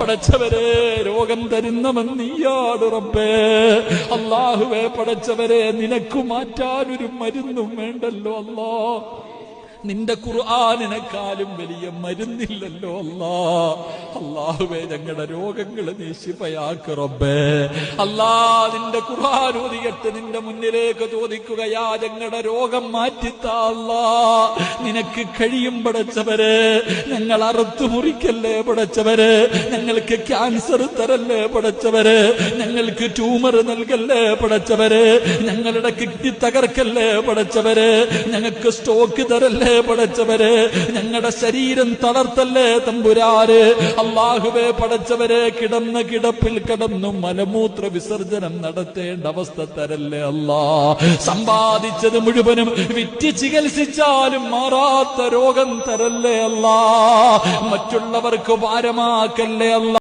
പടച്ചവരെ രോഗം തരുന്നവൻ നീയാണ് റബ്ബേ. അല്ലാഹുവേ പടച്ചവരെ നിനക്ക് മാറ്റാനൊരു മരുന്നും വേണ്ടല്ലോ അല്ലാ. നിന്റെ ഖുർആനിനെക്കാളും വലിയ മരുന്നില്ലല്ലോ അല്ലാ. അല്ലാഹുവേ ഞങ്ങളുടെ രോഗങ്ങളെ നീ ശിഫയാക്ക് റബ്ബേ. അല്ലാ നിന്റെ ഖുർആൻ ഓതിയിട്ട് നിന്റെ മുന്നിലേക്ക് ചോദിക്കുകയാ, ഞങ്ങളുടെ രോഗം മാറ്റിത്താ അല്ലാ. നിനക്ക് കഴിയും പടച്ചവരെ. ഞങ്ങൾ അറുത്തു മുറിക്കല്ലേ പടച്ചവരെ. ഞങ്ങൾക്ക് ക്യാൻസർ തരല്ലേ പടച്ചവരെ. ഞങ്ങൾക്ക് ട്യൂമർ നൽകല്ലേ പടച്ചവരെ. ഞങ്ങളുടെ കിഡ്നി തകർക്കല്ലേ പടച്ചവരെ. ഞങ്ങൾക്ക് സ്റ്റോക്ക് തരല്ലേ പടച്ചവരെ. ഞങ്ങളുടെ ശരീരം തളർത്തല്ലേ തമ്പുരാരെ. അല്ലാഹുവേ പടച്ചവരെ കിടന്ന കിടപ്പിൽ കിടന്നു മലമൂത്ര വിസർജനം നടത്തേണ്ട അവസ്ഥ തരല്ലേ അല്ലാ. സമ്പാദിച്ചത് മുഴുവനും വിറ്റ് ചികിത്സിച്ചാലും മാറാത്ത രോഗം തരല്ലേ അല്ലാ. മറ്റുള്ളവർക്ക് ഭാരമാക്കല്ലേ അല്ലാ.